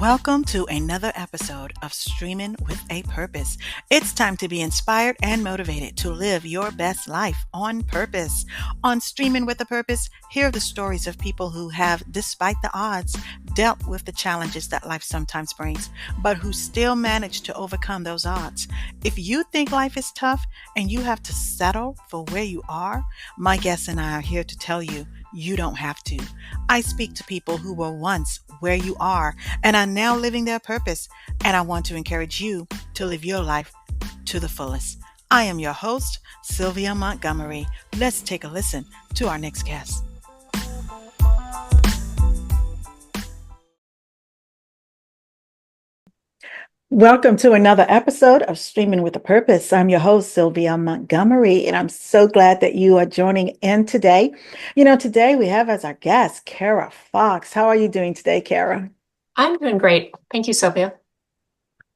Welcome to another episode of Streamin with a Purpose. It's time to be inspired and motivated to live your best life on purpose. On Streamin with a Purpose, hear the stories of people who have, despite the odds, dealt with the challenges that life sometimes brings, but who still manage to overcome those odds. If you think life is tough and you have to settle for where you are, my guests and I are here to tell you, you don't have to. I speak to people who were once where you are and are now living their purpose, and I want to encourage you to live your life to the fullest. I am your host, Sylvia Montgomery. Let's take a listen to our next guest. Welcome to another episode of Streamin with a Purpose. I'm your host, Sylvia Montgomery, and I'm so glad that you are joining in today. Today we have as our guest, Cara Fox. How are you doing today, Cara? I'm doing great. Thank you, Sylvia.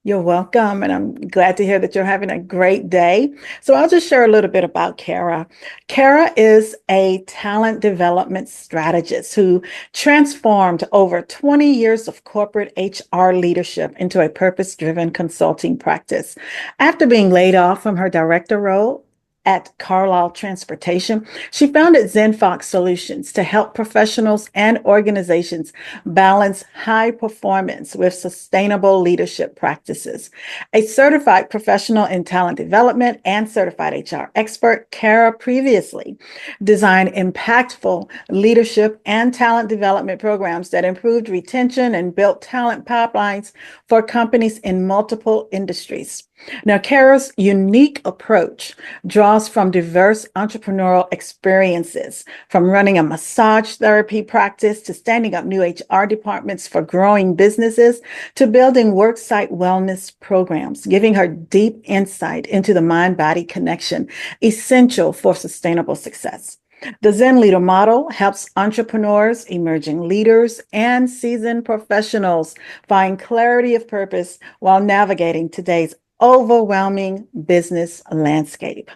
You're welcome, and I'm glad to hear that you're having a great day. So I'll just share a little bit about Cara. Cara is a talent development strategist who transformed over 20 years of corporate HR leadership into a purpose-driven consulting practice. After being laid off from her director role at Carlile Transportation, she founded ZenFox Solutions to help professionals and organizations balance high performance with sustainable leadership practices. A certified professional in talent development and certified HR expert, Cara previously designed impactful leadership and talent development programs that improved retention and built talent pipelines for companies in multiple industries. Now, Cara's unique approach draws from diverse entrepreneurial experiences, from running a massage therapy practice to standing up new HR departments for growing businesses to building worksite wellness programs, giving her deep insight into the mind-body connection essential for sustainable success. The Zen Leader model helps entrepreneurs, emerging leaders, and seasoned professionals find clarity of purpose while navigating today's overwhelming business landscape.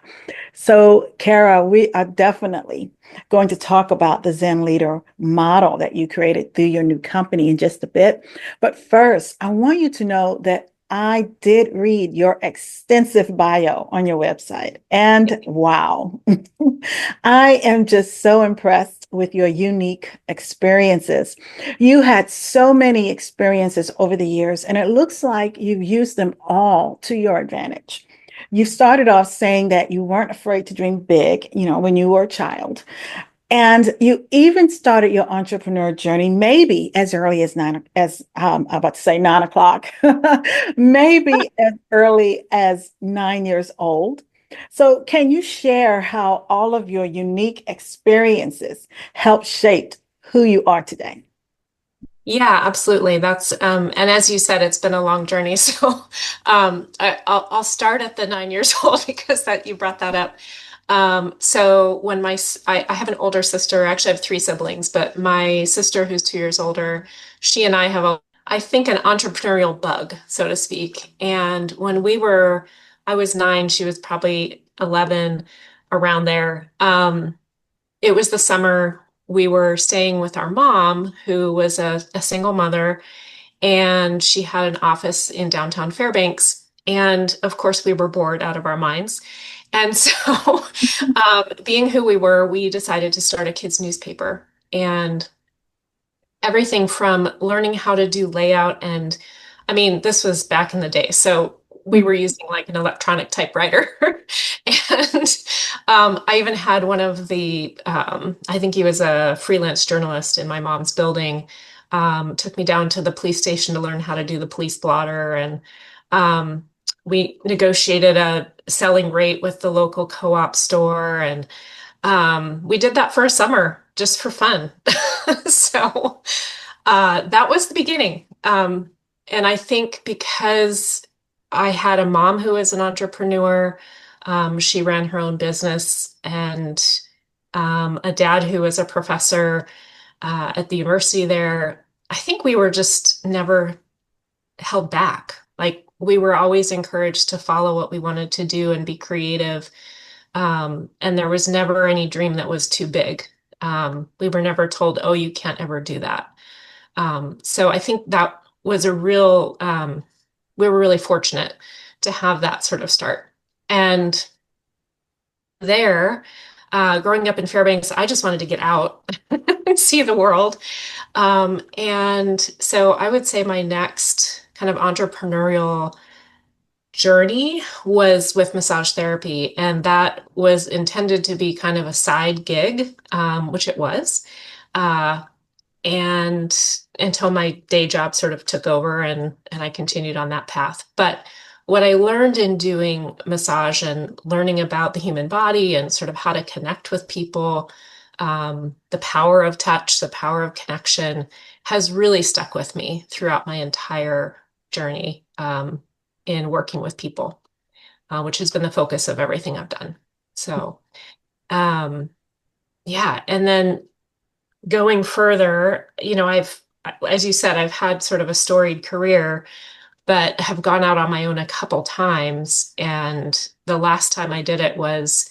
So, Cara, we are definitely going to talk about the Zen Leader model that you created through your new company in just a bit. But first, I want you to know that I did read your extensive bio on your website, and wow, I am just so impressed with your unique experiences. You had so many experiences over the years, and it looks like you've used them all to your advantage. You started off saying that you weren't afraid to dream big, when you were a child. And you even started your entrepreneur journey maybe as early as I'm about to say 9 o'clock, maybe as early as 9 years old. So can you share how all of your unique experiences helped shape who you are today? Yeah, absolutely. And as you said, it's been a long journey. So, I'll start at the 9 years old because you brought that up. So when I have an older sister, actually I have three siblings, but my sister who's 2 years older, she and I have I think an entrepreneurial bug, so to speak. And I was 9, she was probably 11, around there. It was the summer we were staying with our mom, who was a single mother, and she had an office in downtown Fairbanks. And of course, we were bored out of our minds. And so, being who we were, we decided to start a kids' newspaper. And everything from learning how to do layout, and I mean, this was back in the day. So we were using like an electronic typewriter. And I even had one of I think he was a freelance journalist in my mom's building, took me down to the police station to learn how to do the police blotter. And we negotiated a selling rate with the local co-op store. And we did that for a summer just for fun. So that was the beginning. And I think because I had a mom who was an entrepreneur, she ran her own business, and a dad who was a professor at the university there, I think we were just never held back. Like, we were always encouraged to follow what we wanted to do and be creative. And there was never any dream that was too big. We were never told, oh, you can't ever do that. So I think that was a real, we were really fortunate to have that sort of start. And there, growing up in Fairbanks, I just wanted to get out and see the world. And so I would say my next kind of entrepreneurial journey was with massage therapy, and that was intended to be kind of a side gig, which it was. Uh, and until my day job sort of took over and I continued on that path. But what I learned in doing massage and learning about the human body and sort of how to connect with people, the power of touch, the power of connection has really stuck with me throughout my entire journey in working with people, which has been the focus of everything I've done. So, um, yeah. And then going further, as you said, I've had sort of a storied career, but have gone out on my own a couple times. And the last time I did it was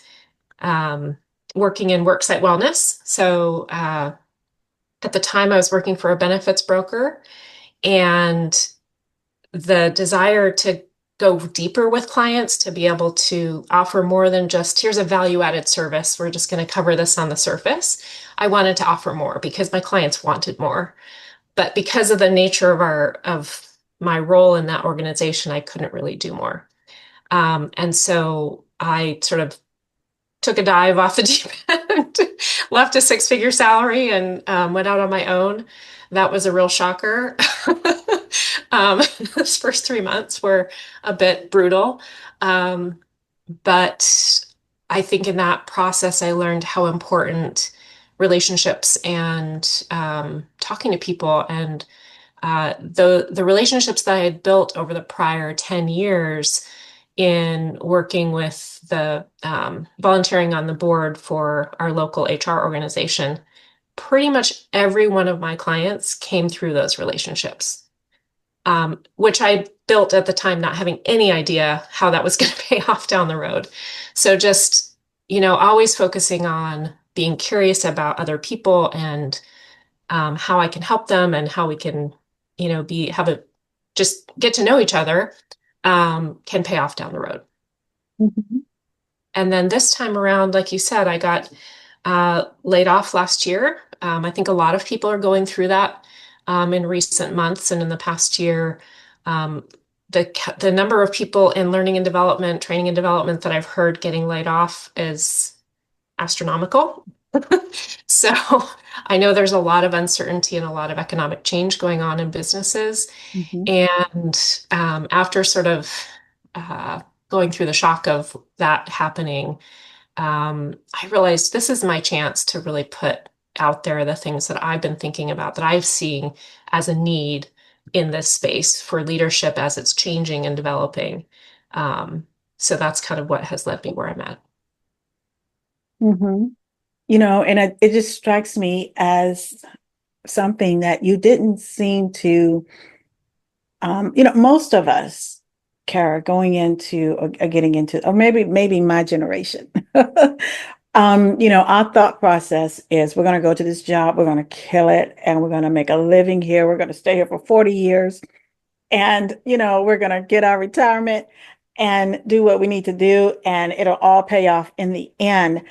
um, working in worksite wellness. So at the time, I was working for a benefits broker, and the desire to go deeper with clients, to be able to offer more than just here's a value added service. We're just going to cover this on the surface. I wanted to offer more because my clients wanted more. But because of the nature of my role in that organization, I couldn't really do more. And so I sort of took a dive off the deep end, left a six-figure salary, and went out on my own. That was a real shocker. Those first 3 months were a bit brutal. Um, but I think in that process, I learned how important relationships and talking to people and the relationships that I had built over the prior 10 years in working with the volunteering on the board for our local HR organization, pretty much every one of my clients came through those relationships, which I built at the time, not having any idea how that was going to pay off down the road. So just, always focusing on being curious about other people and how I can help them and how we can, just get to know each other, can pay off down the road. Mhm. And then this time around, like you said, I got laid off last year. I think a lot of people are going through that in recent months and in the past year. Um, the number of people in learning and development, training and development that I've heard getting laid off is astronomical. So I know there's a lot of uncertainty and a lot of economic change going on in businesses. Mhm. And after sort of uh, going through the shock of that happening, I realized this is my chance to really put out there the things that I've been thinking about, that I've seen as a need in this space for leadership as it's changing and developing. So that's kind of what has led me where I'm at. Mhm. And it just strikes me as something that you didn't seem to, most of us, Cara, going into or getting into, or maybe my generation, our thought process is we're going to go to this job, we're going to kill it, and we're going to make a living here. We're going to stay here for 40 years. And, we're going to get our retirement and do what we need to do, and it'll all pay off in the end.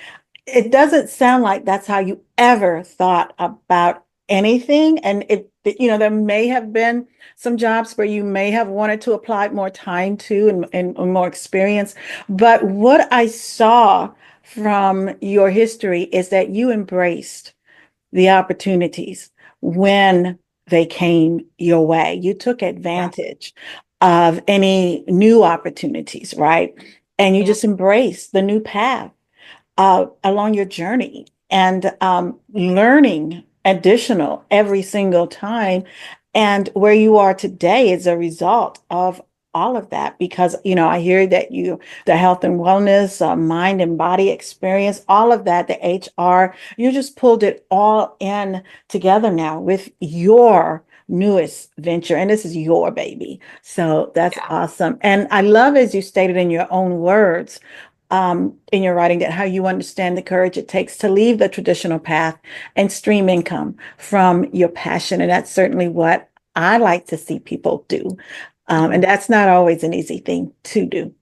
It doesn't sound like that's how you ever thought about anything. And there may have been some jobs where you may have wanted to apply more time to and more experience. But what I saw from your history is that you embraced the opportunities when they came your way. You took Yeah. advantage of any new opportunities, right? And you Yeah. just embraced the new path along your journey and learning additional every single time. And where you are today is a result of all of that because, I hear that the health and wellness, mind and body experience, all of that, the HR, you just pulled it all in together now with your newest venture. And this is your baby. So that's Yeah. awesome. And I love, as you stated in your own words, in your writing, that how you understand the courage it takes to leave the traditional path and stream income from your passion. And that's certainly what I like to see people do. And that's not always an easy thing to do.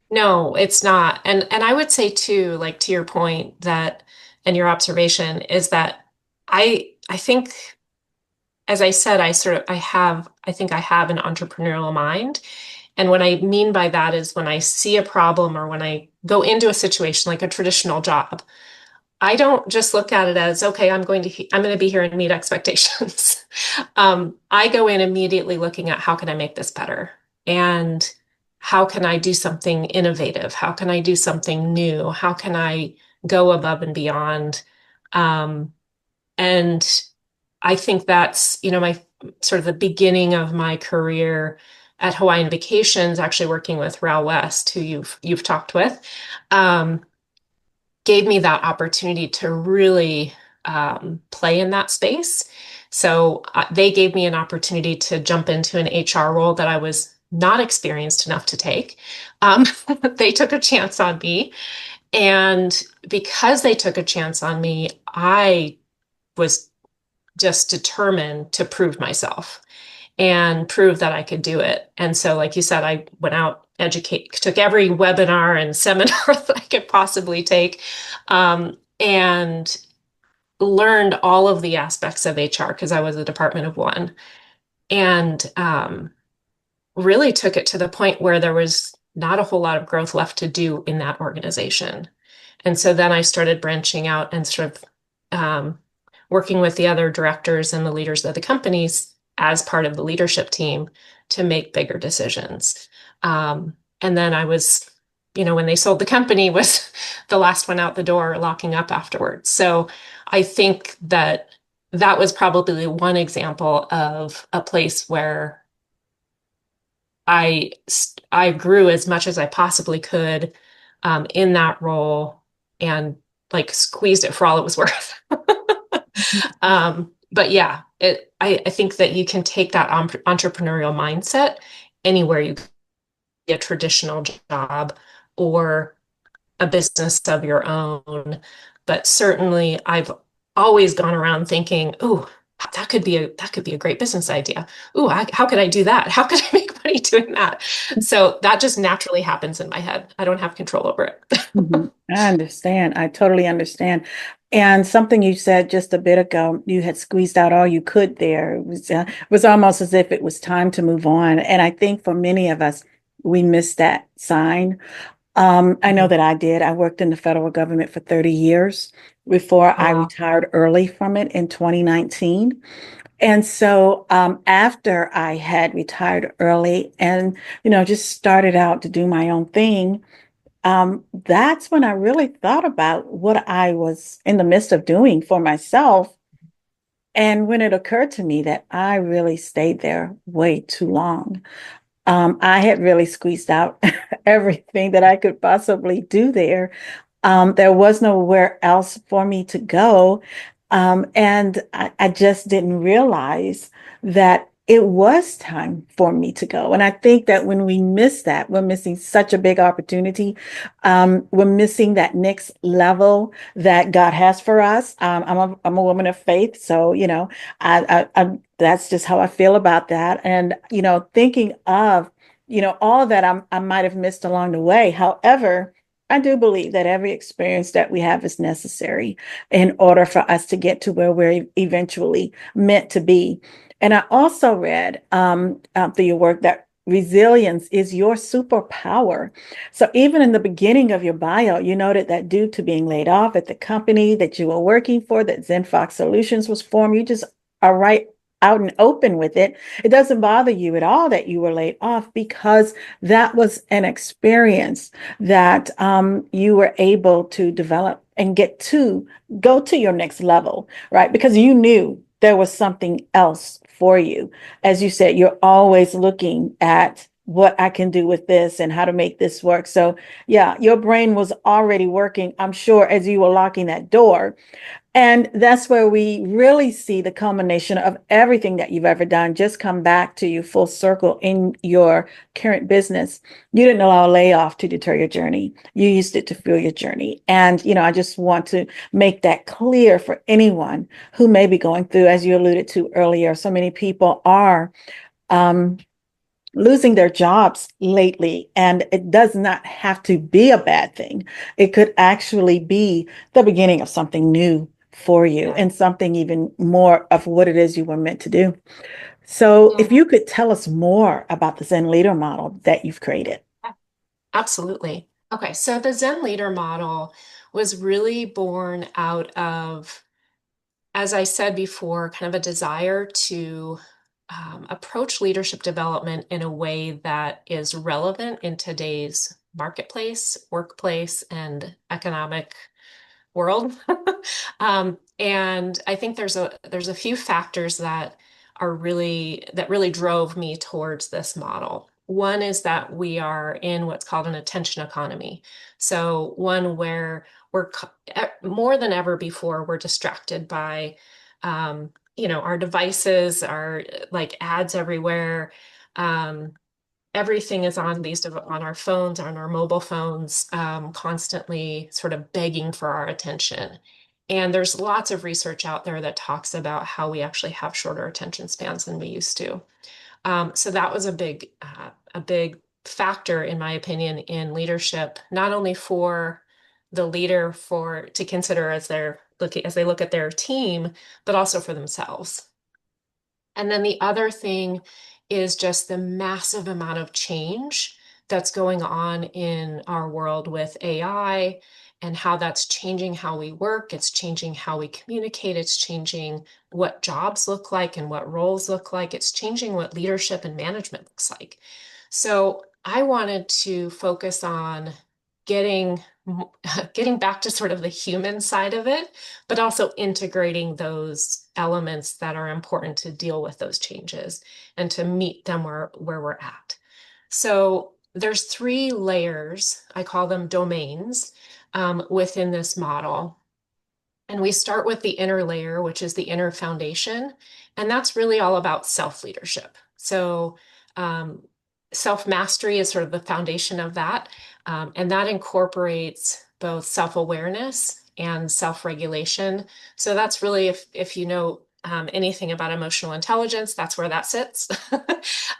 No, it's not. And I would say too, like to your point that and your observation is that I think as I said, I think I have an entrepreneurial mind. And what I mean by that is when I see a problem or when I go into a situation like a traditional job, I don't just look at it as, okay, I'm going to be here and meet expectations. I go in immediately looking at how can I make this better? And how can I do something innovative? How can I do something new? How can I go above and beyond? Um, and I think that's, my sort of the beginning of my career at Hawaiian Vacations, actually working with Raul West, who you've talked with. Um, Gave me that opportunity to really play in that space. So they gave me an opportunity to jump into an HR role that I was not experienced enough to take. Um, they took a chance on me. And because they took a chance on me, I was just determined to prove myself and prove that I could do it. And so, like you said, I went out, took every webinar and seminar that I could possibly take, and learned all of the aspects of HR because I was a department of one, and really took it to the point where there was not a whole lot of growth left to do in that organization. And so then I started branching out and sort of working with the other directors and the leaders of the companies as part of the leadership team to make bigger decisions. And then I was, when they sold the company, was the last one out the door, locking up afterwards. So I think that that was probably one example of a place where I grew as much as I possibly could in that role and like squeezed it for all it was worth. But yeah, I think that you can take that entrepreneurial mindset anywhere you get a traditional job or a business of your own. But certainly I've always gone around thinking, "Ooh, that could be a great business idea. Ooh, how could I do that? How could I make money doing that?" So that just naturally happens in my head. I don't have control over it. Mhm. I understand. I totally understand. And something you said just a bit ago, you had squeezed out all you could there. It was almost as if it was time to move on. And I think for many of us, we missed that sign. I know that I did. I worked in the federal government for 30 years before Oh, I wow. retired early from it in 2019. And so after I had retired early and, just started out to do my own thing, that's when I really thought about what I was in the midst of doing for myself. And when it occurred to me that I really stayed there way too long, I had really squeezed out everything that I could possibly do there. There was nowhere else for me to go. And I just didn't realize that it was time for me to go. And I think that when we miss that, we're missing such a big opportunity. We're missing that next level that God has for us. I'm a woman of faith. So, that's just how I feel about that. And, thinking of, all that I might have missed along the way. However, I do believe that every experience that we have is necessary in order for us to get to where we're eventually meant to be. And I also read through your work that resilience is your superpower. So even in the beginning of your bio, you noted that due to being laid off at the company that you were working for, that ZenFox Solutions was formed, you just are right out and open with it. It doesn't bother you at all that you were laid off because that was an experience that you were able to develop and go to your next level, right? Because you knew there was something else for you. As you said, you're always looking at what I can do with this and how to make this work. So yeah, your brain was already working, I'm sure, as you were locking that door. And that's where we really see the culmination of everything that you've ever done just come back to you full circle in your current business. You didn't allow a layoff to deter your journey. You used it to fuel your journey. And, I just want to make that clear for anyone who may be going through, as you alluded to earlier, so many people are um, losing their jobs lately, and it does not have to be a bad thing. It could actually be the beginning of something new for you Yeah. and something even more of what it is you were meant to do. So, if Yeah. you could tell us more about the Zen Leader model that you've created. Absolutely. Okay, so the Zen Leader model was really born out of, as I said before, kind of a desire to approach leadership development in a way that is relevant in today's marketplace, workplace, and economic world. And I think there's a few factors that really drove me towards this model. One is that we are in what's called an attention economy. So one where more than ever before, we're distracted by our devices, our like ads everywhere. Um, Everything is on our phones, on our mobile phones, constantly sort of begging for our attention. And there's lots of research out there that talks about how we actually have shorter attention spans than we used to. So that was a big factor, in my opinion, in leadership, not only for the leader for to consider as they look at their team, but also for themselves. And then the other thing is just the massive amount of change that's going on in our world with AI and how that's changing how we work. It's changing how we communicate. It's changing what jobs look like and what roles look like. It's changing what leadership and management looks like. So I wanted to focus on getting getting back to sort of the human side of it, but also integrating those elements that are important to deal with those changes and to meet them where we're at. So there's three layers, I call them domains, within this model. And we start with the inner layer, which is the inner foundation. And that's really all about self-leadership. So um, self-mastery is sort of the foundation of that. And that incorporates both self-awareness and self-regulation. So that's really, if you know anything about emotional intelligence, that's where that sits.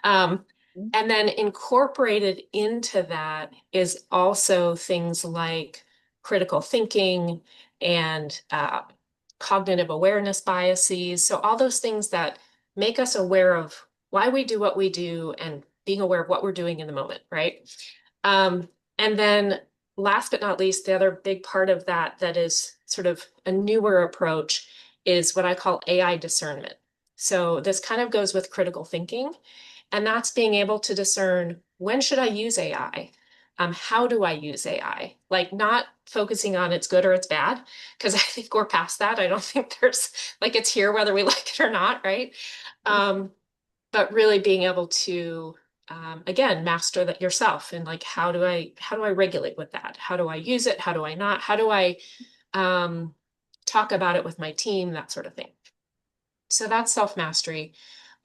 um, and then incorporated into that is also things like critical thinking, and cognitive awareness biases. So, all those things that make us aware of why we do what we do and being aware of what we're doing in the moment, right? And then, last but not least, the other big part of that is sort of a newer approach is what I call AI discernment. So, this kind of goes with critical thinking, and that's being able to discern when should I use AI? How do I use AI? Like not focusing on it's good or it's bad, because I think we're past that. I don't think there's like it's here whether we like it or not, right? Um, but really being able to again master that yourself and like how do I regulate with that? How do I use it? How do I not? How do I um, talk about it with my team? That sort of thing. So that's self-mastery.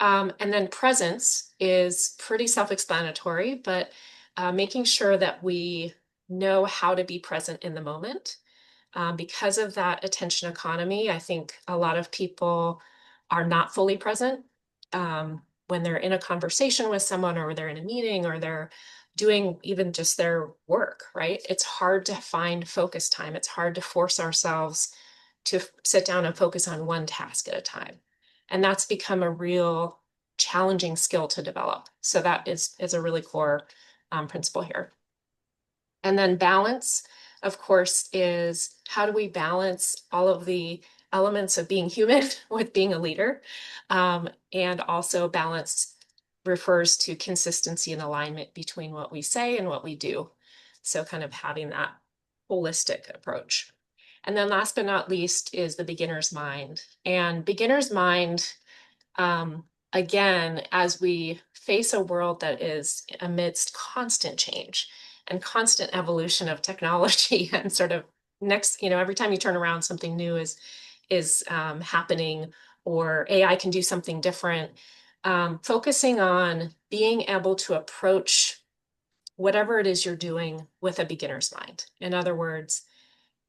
And then presence is pretty self-explanatory, but making sure that we know how to be present in the moment. Because of that attention economy, I think a lot of people are not fully present when they're in a conversation with someone or they're in a meeting or they're doing even just their work, right? It's hard to find focus time. It's hard to force ourselves to sit down and focus on one task at a time. And that's become a real challenging skill to develop. So that is a really core principle here. And then balance, of course, is how do we balance all of the elements of being human with being a leader? And also balance refers to consistency and alignment between what we say and what we do. So kind of having that holistic approach. And then last but not least is the beginner's mind. And beginner's mind, um, again, as we face a world that is amidst constant change and constant evolution of technology and sort of every time you turn around, something new is happening, or AI can do something different. Focusing on being able to approach whatever it is you're doing with a beginner's mind. In other words,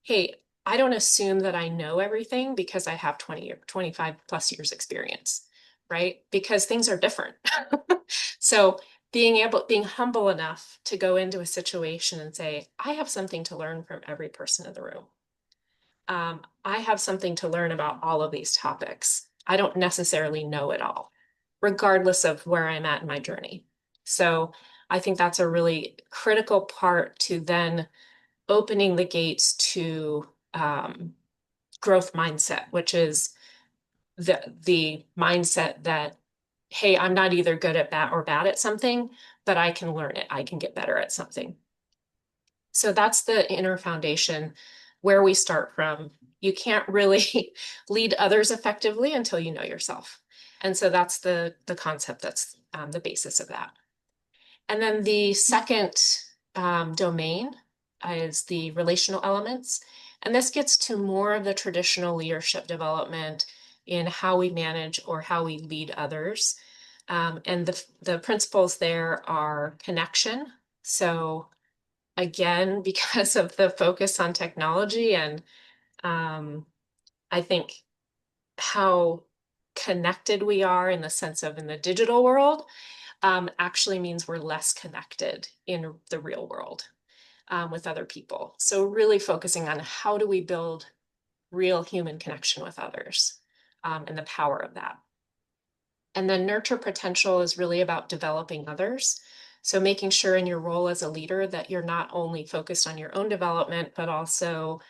hey, I don't assume that I know everything because I have 25 plus years experience, right? Because things are different. So being humble enough to go into a situation and say, I have something to learn from every person in the room. I have something to learn about all of these topics. I don't necessarily know it all, regardless of where I'm at in my journey. So I think that's a really critical part to then opening the gates to growth mindset, which is the mindset that, hey, I'm not either good at that or bad at something, but I can learn it. I can get better at something. So that's the inner foundation where we start from. You can't really lead others effectively until you know yourself. And so that's the concept that's the basis of that. And then the second domain is the relational elements. And this gets to more of the traditional leadership development in how we manage or how we lead others. And the principles there are connection. So again, because of the focus on technology and I think how connected we are in the sense of in the digital world, actually means we're less connected in the real world with other people. So really focusing on how do we build real human connection with others and the power of that. And then nurture potential is really about developing others. So making sure in your role as a leader that you're not only focused on your own development, but also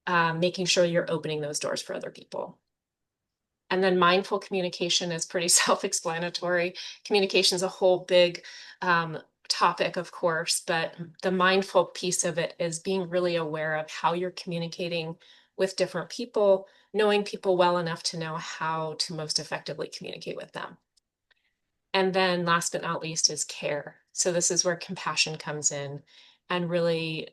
making sure you're opening those doors for other people. And then mindful communication is pretty self-explanatory. Communication is a whole big topic, of course, but the mindful piece of it is being really aware of how you're communicating with different people, knowing people well enough to know how to most effectively communicate with them. And then last but not least is care. So this is where compassion comes in and really,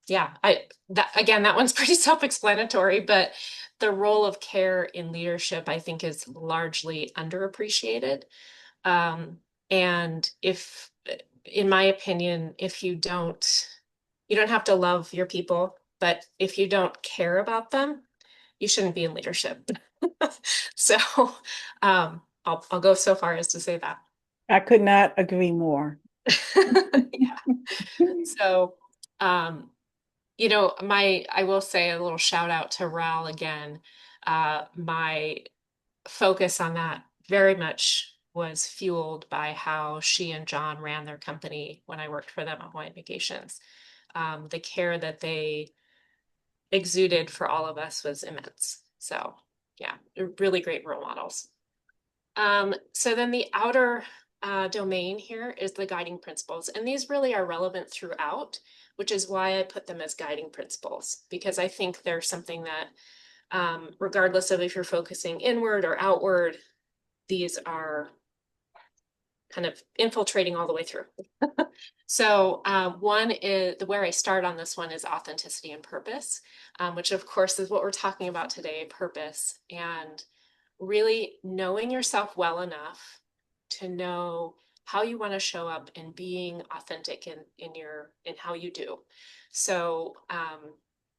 yeah, that one's pretty self-explanatory, but the role of care in leadership, I think, is largely underappreciated. And if, in my opinion, if you don't have to love your people, but if you don't care about them, you shouldn't be in leadership. So, I'll go so far as to say that. I could not agree more. Yeah. So, um, I will say a little shout out to Ral again. My focus on that very much was fueled by how she and John ran their company when I worked for them at Hawaiian Vacations. The care that they exuded for all of us was immense. So, yeah, really great role models. So then the outer domain here is the guiding principles, and these really are relevant throughout, which is why I put them as guiding principles, because I think they're something that, regardless of if you're focusing inward or outward, these are kind of infiltrating all the way through. So one is where I start on this one is authenticity and purpose, which of course is what we're talking about today, purpose, and really knowing yourself well enough to know how you want to show up and being authentic in how you do. So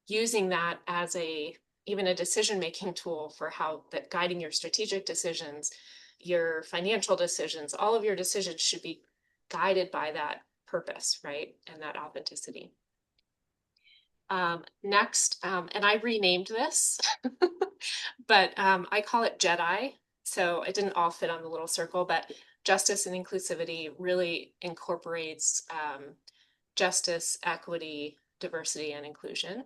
using that as even a decision-making tool for how that guiding your strategic decisions, your financial decisions, all of your decisions should be guided by that purpose, right? And that authenticity. Next, and I renamed this, but I call it JEDI. So it didn't all fit on the little circle, but justice and inclusivity really incorporates justice, equity, diversity, and inclusion.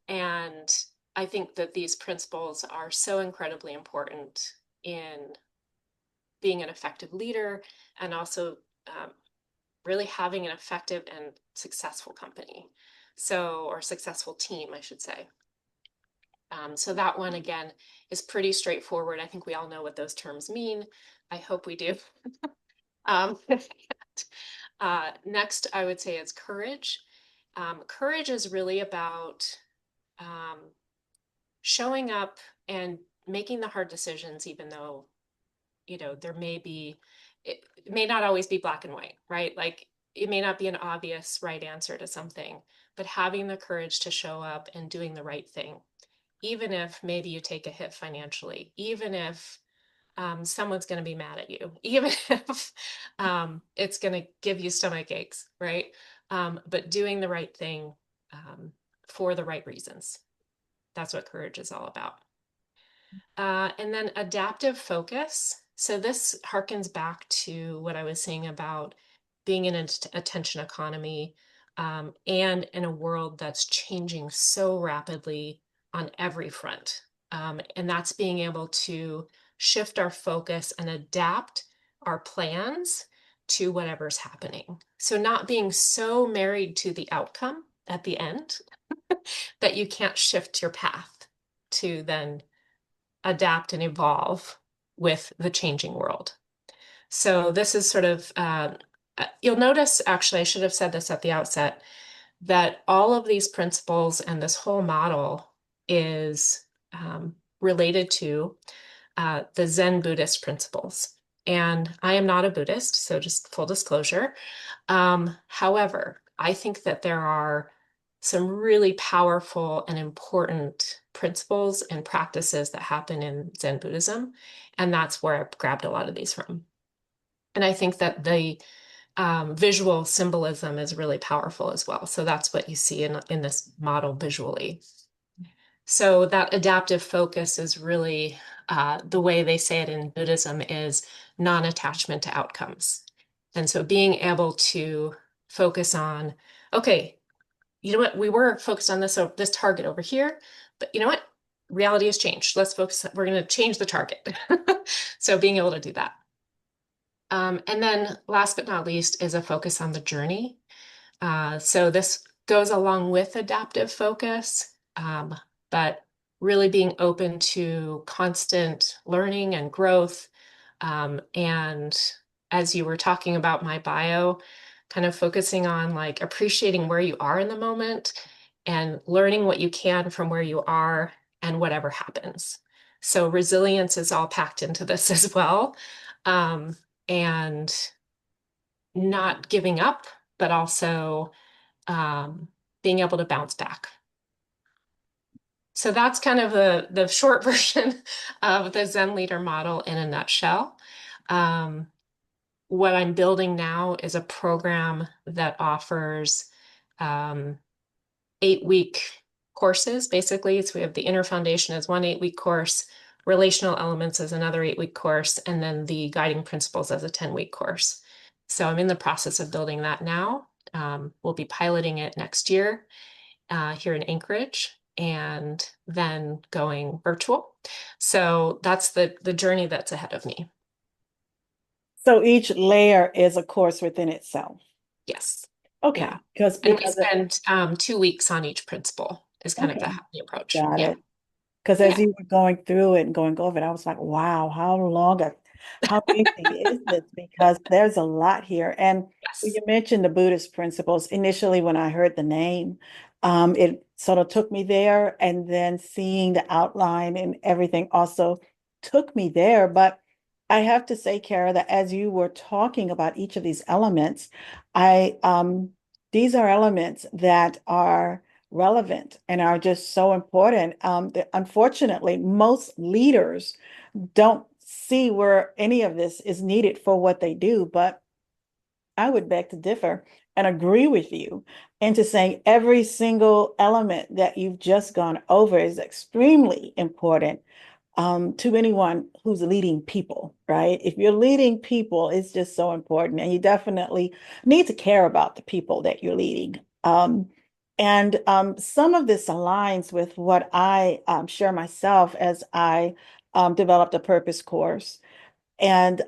And I think that these principles are so incredibly important in being an effective leader and also really having an effective and successful company. So, or successful team, I should say. So that one, again, is pretty straightforward. I think we all know what those terms mean. I hope we do. Um, Next, I would say it's courage. Courage is really about showing up and making the hard decisions, even though, there may be, it may not always be black and white, right? Like it may not be an obvious right answer to something, but having the courage to show up and doing the right thing, even if maybe you take a hit financially, even if someone's going to be mad at you, even if it's going to give you stomach aches, right? But doing the right thing for the right reasons. That's what courage is all about. And then adaptive focus. So this harkens back to what I was saying about being in an attention economy and in a world that's changing so rapidly on every front. And that's being able to shift our focus and adapt our plans to whatever's happening. So not being so married to the outcome at the end that you can't shift your path to then adapt and evolve with the changing world. So this is sort of, you'll notice, actually, I should have said this at the outset, that all of these principles and this whole model is related to the Zen Buddhist principles. And I am not a Buddhist, so just full disclosure. However, I think that there are some really powerful and important principles and practices that happen in Zen Buddhism. And that's where I grabbed a lot of these from. And I think that the visual symbolism is really powerful as well. So that's what you see in this model visually. So that adaptive focus is really the way they say it in Buddhism is non-attachment to outcomes. And so being able to focus on, okay, you know what, we were focused on this target over here, but you know what? Reality has changed. Let's focus, we're going to change the target. So being able to do that. And then last but not least is a focus on the journey. So this goes along with adaptive focus, but really being open to constant learning and growth. And as you were talking about my bio, kind of focusing on like appreciating where you are in the moment and learning what you can from where you are and whatever happens. So resilience is all packed into this as well. And not giving up, but also being able to bounce back. So that's kind of the short version of the Zen Leader model in a nutshell. What I'm building now is a program that offers 8-week courses, basically. So we have the Inner Foundation as one 8-week course, Relational Elements as another 8-week course, and then the Guiding Principles as a 10-week course. So I'm in the process of building that now. We'll be piloting it next year here in Anchorage and then going virtual. So that's the journey that's ahead of me. So each layer is a course within itself. Yes. Okay. Yeah. Because And we spend 2 weeks on each principle is kind of okay, the approach. got Yeah. it. Because as Yeah. you were going through it and going over it, I was like, wow, how lengthy is this? Because there's a lot here. And when Yes. you mentioned the Buddhist principles, initially when I heard the name, it sort of took me there. And then seeing the outline and everything also took me there. But I have to say, Cara, that as you were talking about each of these elements, these are elements that are relevant and are just so important. Unfortunately, most leaders don't see where any of this is needed for what they do, but I would beg to differ and agree with you into saying every single element that you've just gone over is extremely important to anyone who's leading people, right? If you're leading people, it's just so important. And you definitely need to care about the people that you're leading. And some of this aligns with what I share myself as I developed a purpose course. And,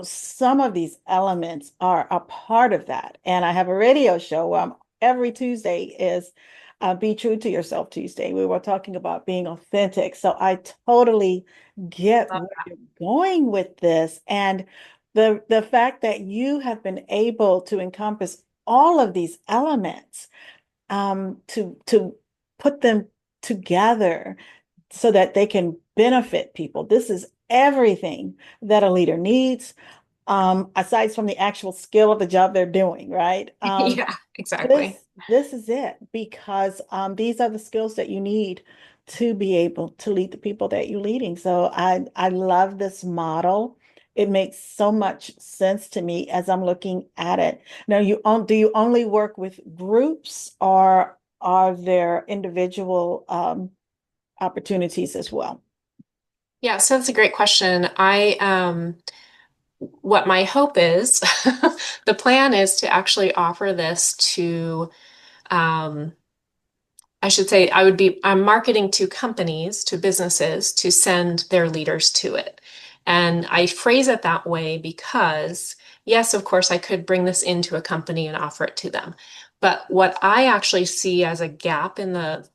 some of these elements are a part of that. And I have a radio show every Tuesday is Be True to Yourself Tuesday. We were talking about being authentic. So I totally get Love where that. you're going with this. And the fact that you have been able to encompass all of these elements to put them together so that they can benefit people. This is everything that a leader needs, aside from the actual skill of the job they're doing, right? Yeah, This exactly. this is it because these are the skills that you need to be able to lead the people that you're leading. So I love this model. It makes so much sense to me as I'm looking at it. Now, do you only work with groups, or are there individual opportunities as well? Yeah, so that's a great question. What my hope is, the plan is to actually offer this to, um, I should say, I'm marketing to companies, to businesses to send their leaders to it. And I phrase it that way because, yes, of course, I could bring this into a company and offer it to them. But what I actually see as a gap in the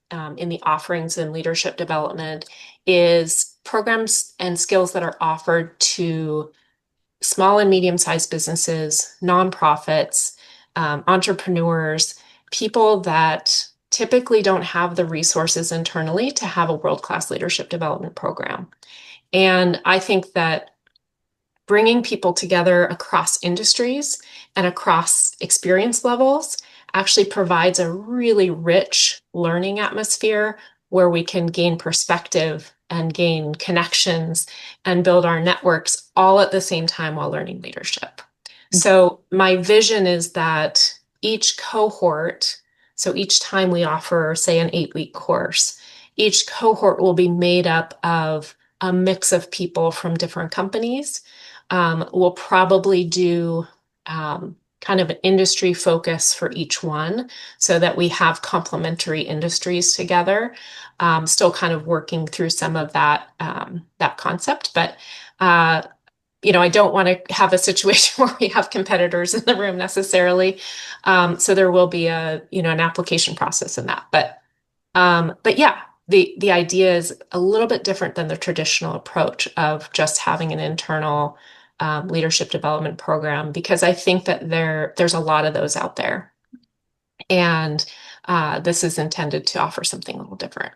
offerings in leadership development is programs and skills that are offered to small and medium-sized businesses, nonprofits, entrepreneurs, people that typically don't have the resources internally to have a world-class leadership development program. And I think that bringing people together across industries and across experience levels actually provides a really rich learning atmosphere where we can gain perspective and gain connections and build our networks all at the same time while learning leadership. So, my vision is that each cohort, so each time we offer, say, an 8-week course, each cohort will be made up of a mix of people from different companies. We'll probably do kind of an industry focus for each one so that we have complementary industries together. Still kind of working through some of that concept, but I don't want to have a situation where we have competitors in the room necessarily. So there will be an application process in that. But yeah, the idea is a little bit different than the traditional approach of just having an internal leadership development program, because I think that there's a lot of those out there. And this is intended to offer something a little different.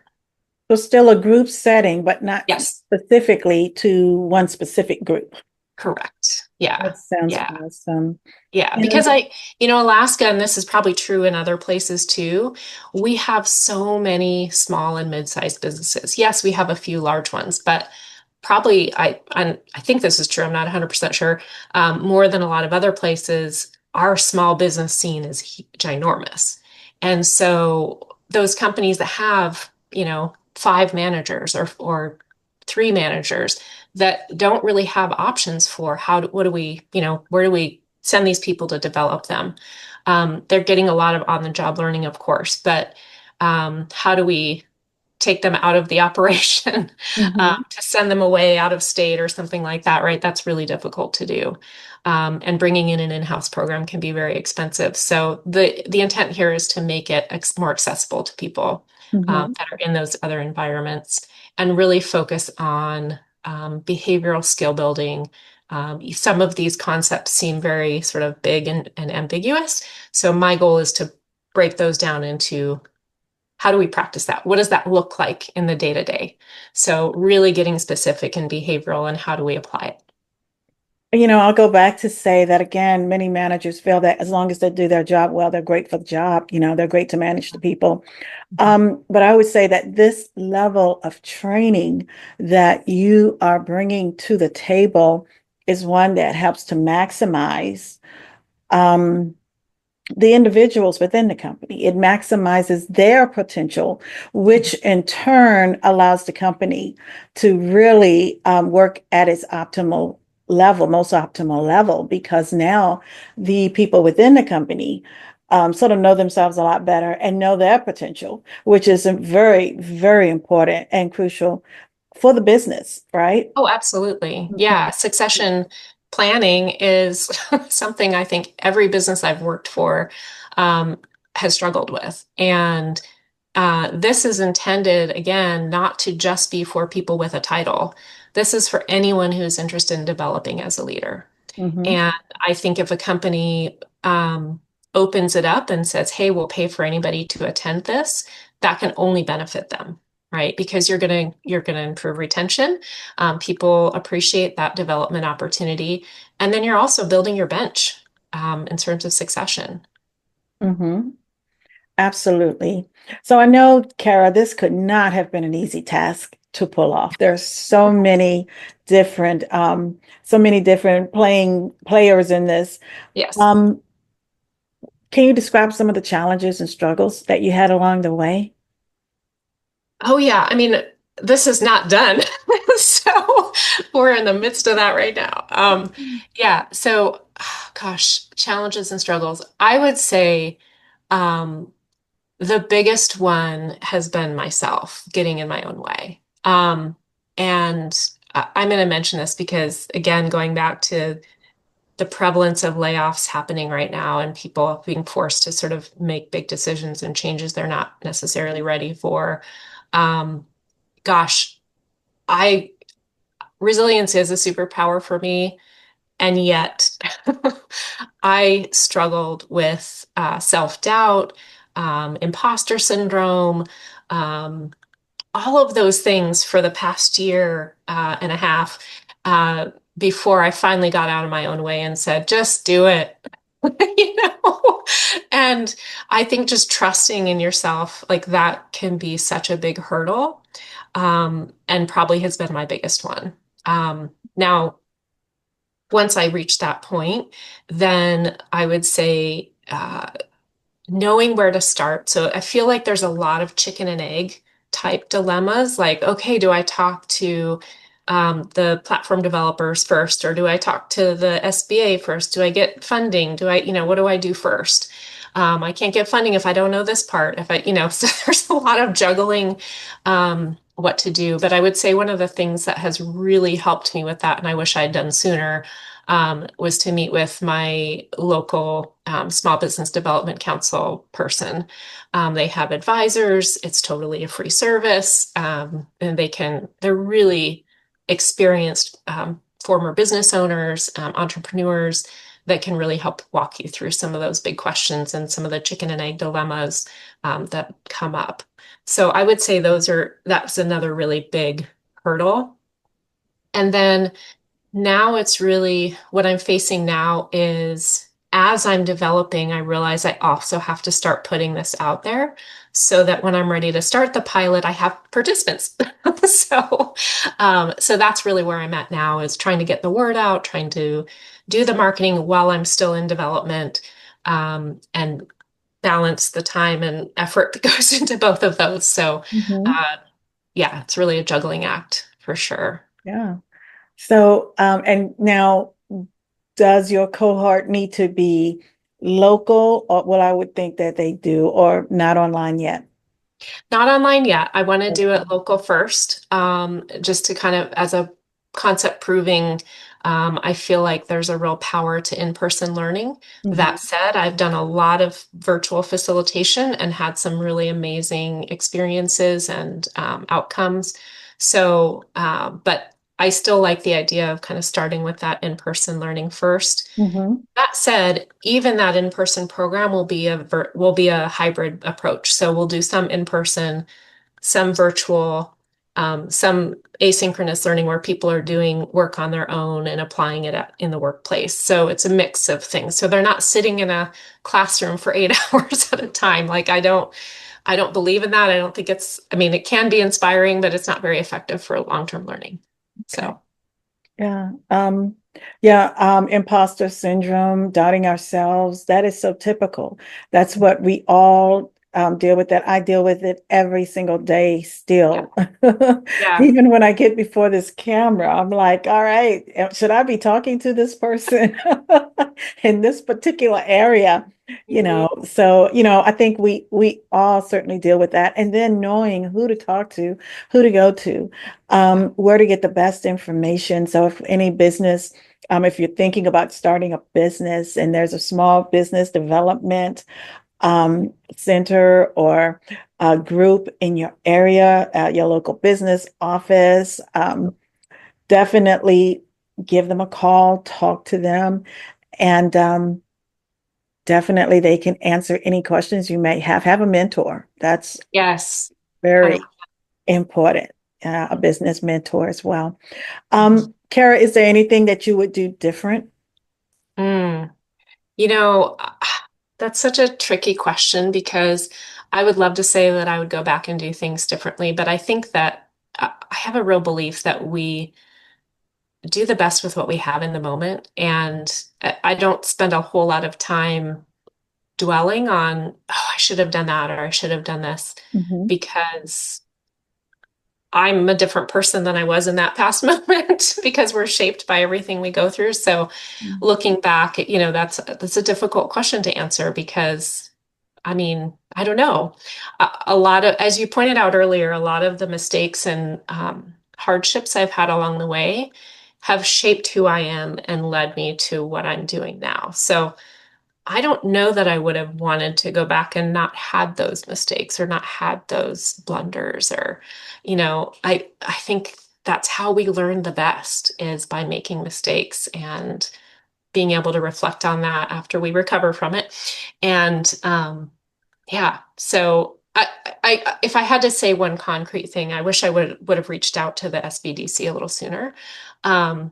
So still a group setting, but not Yes, specifically to one specific group. correct. Yeah. That sounds Yeah. awesome. Yeah, And because Alaska, and this is probably true in other places too, we have so many small and mid-sized businesses. Yes, we have a few large ones, but probably I think this is true. I'm not 100% sure. More than a lot of other places, our small business scene is ginormous. And so those companies that have, 5 managers or 3 managers that don't really have options for what do we, where do we send these people to develop them? They're getting a lot of on-the-job learning, of course, but how do we take them out of the operation Mhm. to send them away out of state or something like that, right? That's really difficult to do. And bringing in an in-house program can be very expensive. So the intent here is to make it more accessible to people Mhm. that are in those other environments and really focus on behavioral skill building. Some of these concepts seem very sort of big and ambiguous. So my goal is to break those down into how do we practice that? What does that look like in the day to day? So really getting specific and behavioral and how do we apply it? I'll go back to say that again, many managers feel that as long as they do their job well, they're great for the job. They're great to manage the people. But I would say that this level of training that you are bringing to the table is one that helps to maximize um, the individuals within the company. It maximizes their potential, which in turn allows the company to really work at its optimal level, most optimal level, because now the people within the company sort of know themselves a lot better and know their potential, which is very, very important and crucial for the business, right? Oh, absolutely. Yeah. Succession planning is something I think every business I've worked for um, has struggled with. And this is intended, again, not to just be for people with a title. This is for anyone who's interested in developing as a leader. Mhm. And I think if a company opens it up and says, hey, we'll pay for anybody to attend this, that can only benefit them. right? Because you're gonna improve retention. People appreciate that development opportunity, and then you're also building your bench in terms of succession. Hmm. Absolutely. So I know, Cara, this could not have been an easy task to pull off. There's so many different players in this. Yes. Um, can you describe some of the challenges and struggles that you had along the way? Oh yeah. I mean, this is not done. So we're in the midst of that right now. Yeah. So, gosh, challenges and struggles. I would say um, the biggest one has been myself getting in my own way. And I'm going to mention this because, again, going back to the prevalence of layoffs happening right now and people being forced to sort of make big decisions and changes they're not necessarily ready for. Um, gosh, I resilience is a superpower for me, and yet I struggled with self-doubt, imposter syndrome, um, all of those things for the past year and a half before I finally got out of my own way and said, just do it. You know? And I think just trusting in yourself, like that can be such a big hurdle, and probably has been my biggest one. Now, once I reached that point, then I would say knowing where to start. So I feel like there's a lot of chicken and egg type dilemmas. Like, okay, do I talk to the platform developers first, or do I talk to the SBA first? Do I get funding? What do I do first? I can't get funding if I don't know this part. So there's a lot of juggling what to do. But I would say one of the things that has really helped me with that, and I wish I'd done sooner, was to meet with my local small business development council person. They have advisors. It's totally a free service. And they're really experienced former business owners, entrepreneurs that can really help walk you through some of those big questions and some of the chicken and egg dilemmas that come up. So I would say that's another really big hurdle. And then now it's really what I'm facing now is as I'm developing, I realize I also have to start putting this out there so that when I'm ready to start the pilot, I have participants. So that's really where I'm at now is trying to get the word out, trying to do the marketing while I'm still in development, and balance the time and effort that goes into both of those. So, Mhm. uh, yeah, it's really a juggling act for sure. Yeah. So, and now, does your cohort need to be local, or well, I would think that they do, or not online yet? Not online yet. I want to do Okay. it local first, just to kind of as a concept proving. I feel like there's a real power to in-person learning. Mhm. That said, I've done a lot of virtual facilitation and had some really amazing experiences and outcomes. So, but I still like the idea of kind of starting with that in-person learning first. Mhm. That said, even that in-person program will be a hybrid approach. So we'll do some in-person, some virtual, some asynchronous learning where people are doing work on their own and applying it in the workplace. So it's a mix of things. So they're not sitting in a classroom for 8 hours at a time. Like I don't believe in that. I don't think I mean, it can be inspiring, but it's not very effective for long-term learning. Okay. So Yeah. Imposter syndrome, doubting ourselves, that is so typical. That's what we all deal with that. I deal with it every single day yeah, still. yeah. Even when I get before this camera, I'm like, all right, should I be talking to this person in this particular area? Mhm. So, I think we all certainly deal with that. And then knowing who to talk to, who to go to, where to get the best information. So if any business, if you're thinking about starting a business and there's a small business development center or a group in your area, your local business office, definitely give them a call, talk to them, and definitely they can answer any questions you may have. Have a mentor. That's Yes. I very, important. A business mentor as well. Mhm. Cara, is there anything that you would do different? Mm. You know, that's such a tricky question because I would love to say that I would go back and do things differently, but I think that I have a real belief that we do the best with what we have in the moment. And I don't spend a whole lot of time dwelling on, oh, I should have done that or I should have done this Mhm. because I'm a different person than I was in that past moment because we're shaped by everything we go through. So looking back, that's a difficult question to answer because I mean, I don't know. A lot of, as you pointed out earlier, a lot of the mistakes and hardships I've had along the way have shaped who I am and led me to what I'm doing now. So I don't know that I would have wanted to go back and not had those mistakes or not had those blunders or, I think that's how we learn the best is by making mistakes and being able to reflect on that after we recover from it. And yeah, so if I had to say one concrete thing, I wish I would have reached out to the SBDC a little sooner, um,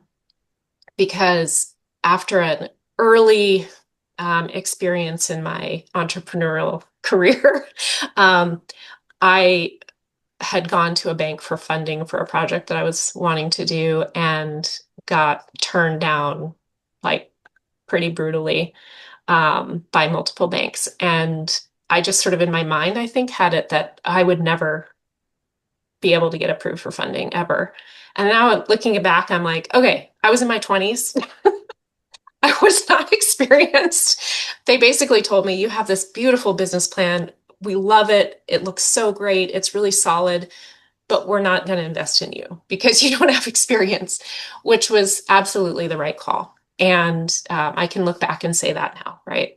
because after an early experience in my entrepreneurial career, um, I had gone to a bank for funding for a project that I was wanting to do and got turned down like pretty brutally by multiple banks. And I just sort of in my mind, I think, had it that I would never be able to get approved for funding ever. And now looking back, I'm like, okay, I was in my 20s. I was not experienced. They basically told me, you have this beautiful business plan. We love it. It looks so great. It's really solid, but we're not going to invest in you because you don't have experience, which was absolutely the right call. And I can look back and say that now, right?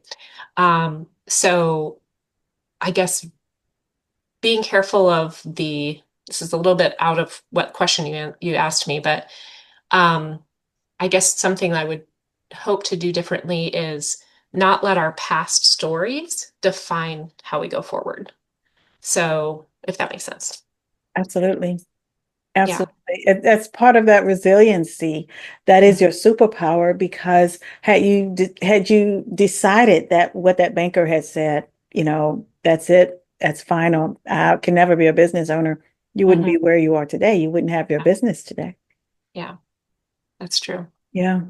So I guess being careful of this is a little bit out of what question you asked me, but um, I guess something I would hope to do differently is not let our past stories define how we go forward. So if that makes sense. Absolutely. Yeah. Absolutely. That's part of that resiliency. That is Mhm. your superpower because had you decided that what that banker had said, that's it, that's final, I can never be a business owner, you wouldn't Mhm. be where you are today. You wouldn't have your business today. Yeah, that's true. Yeah.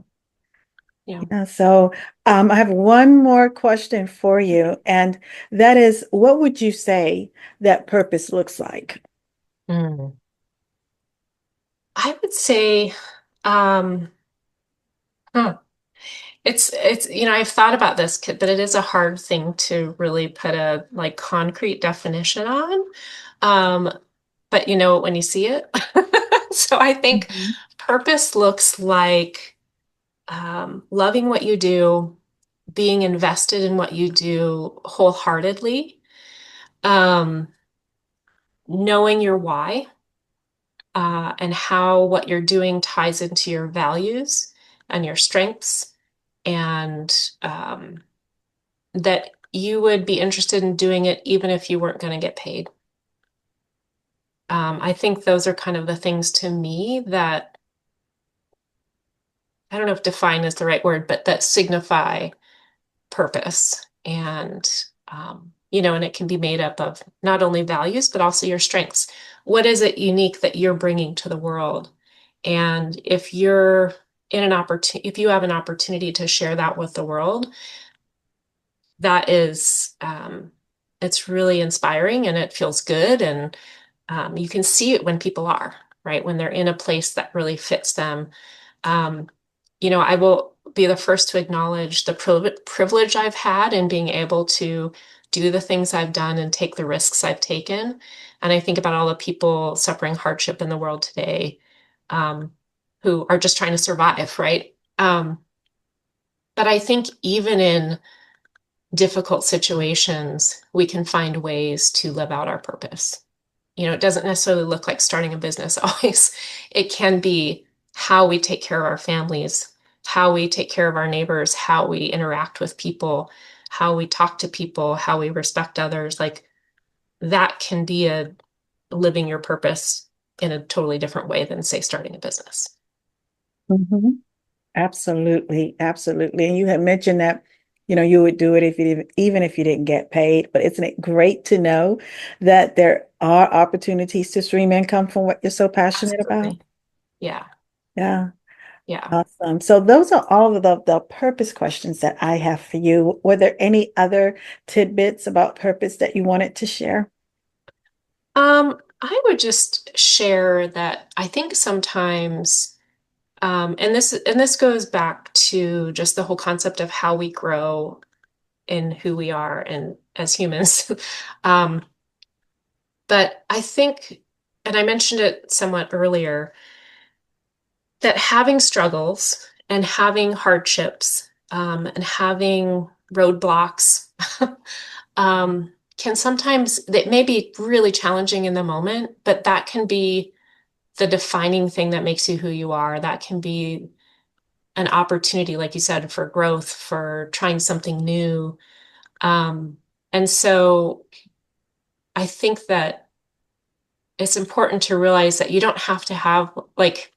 Yeah. Yeah. So I have one more question for you, and that is, what would you say that purpose looks like? Mm. I would say, um, huh. I've thought about this, but it is a hard thing to really put a like concrete definition on. Um, but you know it when you see it. So I think Mhm. purpose looks like loving what you do, being invested in what you do wholeheartedly, um, knowing your why, and how what you're doing ties into your values and your strengths, and that you would be interested in doing it even if you weren't going to get paid. I think those are kind of the things to me that I don't know if define is the right word, but that signify purpose. And it can be made up of not only values, but also your strengths. What is it unique that you're bringing to the world? And if you're if you have an opportunity to share that with the world, that is, it's really inspiring and it feels good. And you can see it when people are, right? When they're in a place that really fits them. Um, I will be the first to acknowledge the privilege I've had in being able to do the things I've done and take the risks I've taken. And I think about all the people suffering hardship in the world today, um, who are just trying to survive, right? But I think even in difficult situations, we can find ways to live out our purpose. It doesn't necessarily look like starting a business always. It can be how we take care of our families, how we take care of our neighbors, how we interact with people, how we talk to people, how we respect others. Like that can be living your purpose in a totally different way than, say, starting a business. Mhm. Absolutely, absolutely. And you had mentioned that, you would do it if you didn't, even if you didn't get paid. But isn't it great to know that there are opportunities to stream income from what you're so passionate about? Absolutely. Yeah. Yeah, Yeah. awesome. So those are all of the purpose questions that I have for you. Were there any other tidbits about purpose that you wanted to share? I would just share that I think sometimes, and this goes back to just the whole concept of how we grow in who we are and as humans. Um, but I think, and I mentioned it somewhat earlier, that having struggles and having hardships, and having roadblocks, can sometimes, that may be really challenging in the moment, but that can be the defining thing that makes you who you are. That can be an opportunity, like you said, for growth, for trying something new. Um, and so I think that it's important to realize that you don't have to have, like,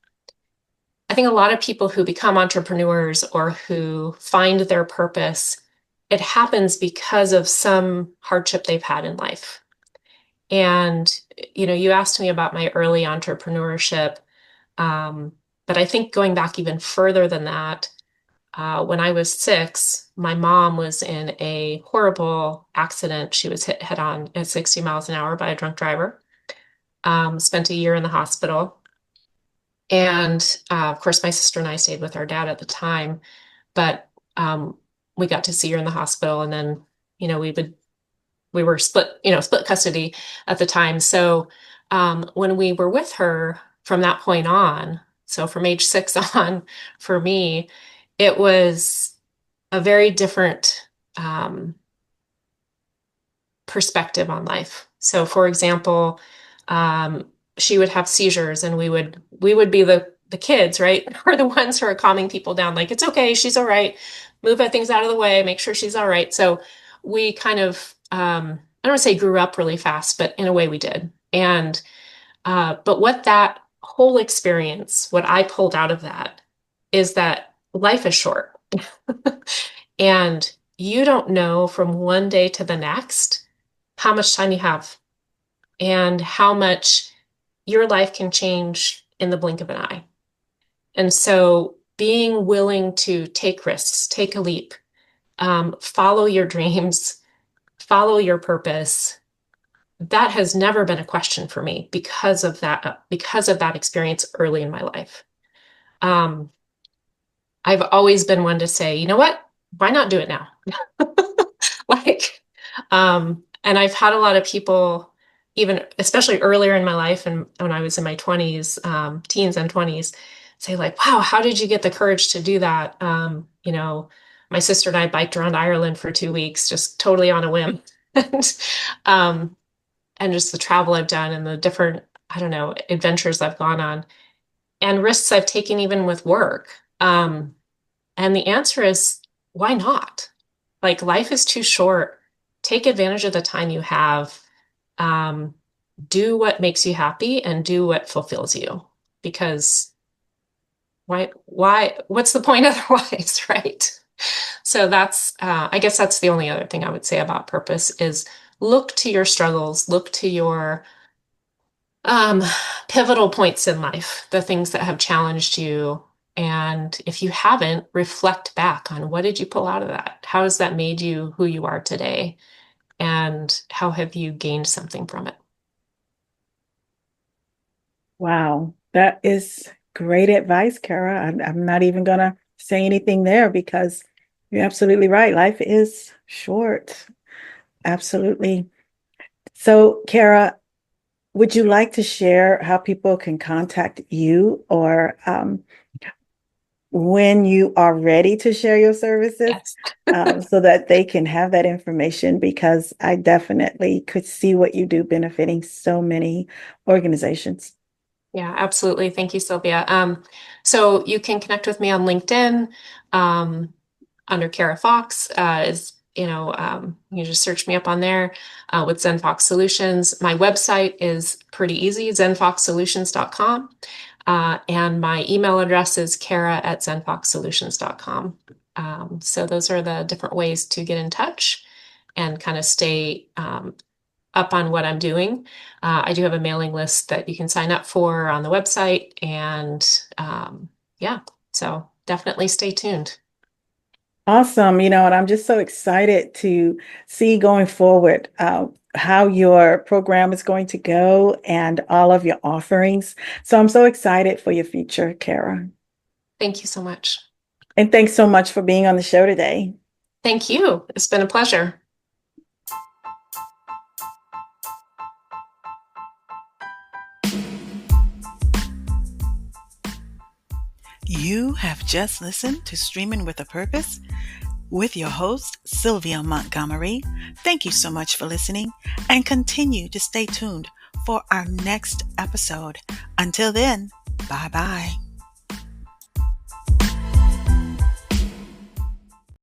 I think a lot of people who become entrepreneurs or who find their purpose, it happens because of some hardship they've had in life. And, you asked me about my early entrepreneurship. Um, but I think going back even further than that, when I was 6, my mom was in a horrible accident. She was hit head on at 60 miles an hour by a drunk driver. Spent a year in the hospital. And of course, my sister and I stayed with our dad at the time, but we got to see her in the hospital. And then, we were split custody at the time. So when we were with her from that point on, so from age 6 on, for me, it was a very different um, perspective on life. So, for example, um, she would have seizures, and we would be the kids, right? We're the ones who are calming people down, like, it's okay, she's all right. Move things out of the way, make sure she's all right. So we kind of, I don't want to say grew up really fast, but in a way we did. And but what that whole experience, what I pulled out of that, is that life is short. And you don't know from one day to the next how much time you have and how much your life can change in the blink of an eye. And so being willing to take risks, take a leap, follow your dreams, follow your purpose, that has never been a question for me because of that experience early in my life. Um, I've always been one to say, you know what? Why not do it now? Like, and I've had a lot of people, even especially earlier in my life and when I was in my 20s, teens and 20s, say like, wow, how did you get the courage to do that? My sister and I biked around Ireland for 2 weeks, just totally on a whim. And, um, and just the travel I've done and the different, I don't know, adventures I've gone on and risks I've taken even with work. And the answer is, why not? Like, life is too short. Take advantage of the time you have. Um, do what makes you happy and do what fulfills you. Because what's the point otherwise, right? So I guess that's the only other thing I would say about purpose is look to your struggles, look to your um, pivotal points in life, the things that have challenged you. And if you haven't, reflect back on what did you pull out of that? How has that made you who you are today? And how have you gained something from it? Wow, that is great advice, Kara. I'm not even gonna say anything there because you're absolutely right. Life is short. Absolutely. So, Kara, would you like to share how people can contact you or when you are ready to share your services Yes. so that they can have that information? Because I definitely could see what you do benefiting so many organizations. Yeah, absolutely. Thank you, Sylvia. So you can connect with me on LinkedIn, um, under Cara Fox. You just search me up on there with ZenFox Solutions. My website is pretty easy, ZenFoxSolutions.com. And my email address is Cara@ZenFoxSolutions.com. So those are the different ways to get in touch and kind of stay up on what I'm doing. I do have a mailing list that you can sign up for on the website. And yeah, so definitely stay tuned. Awesome. And I'm just so excited to see going forward how your program is going to go and all of your offerings. So I'm so excited for your future, Cara. Thank you so much. And thanks so much for being on the show today. Thank you. It's been a pleasure. You have just listened to Streamin with a Purpose with your host, Sylvia Montgomery. Thank you so much for listening and continue to stay tuned for our next episode. Until then, bye-bye.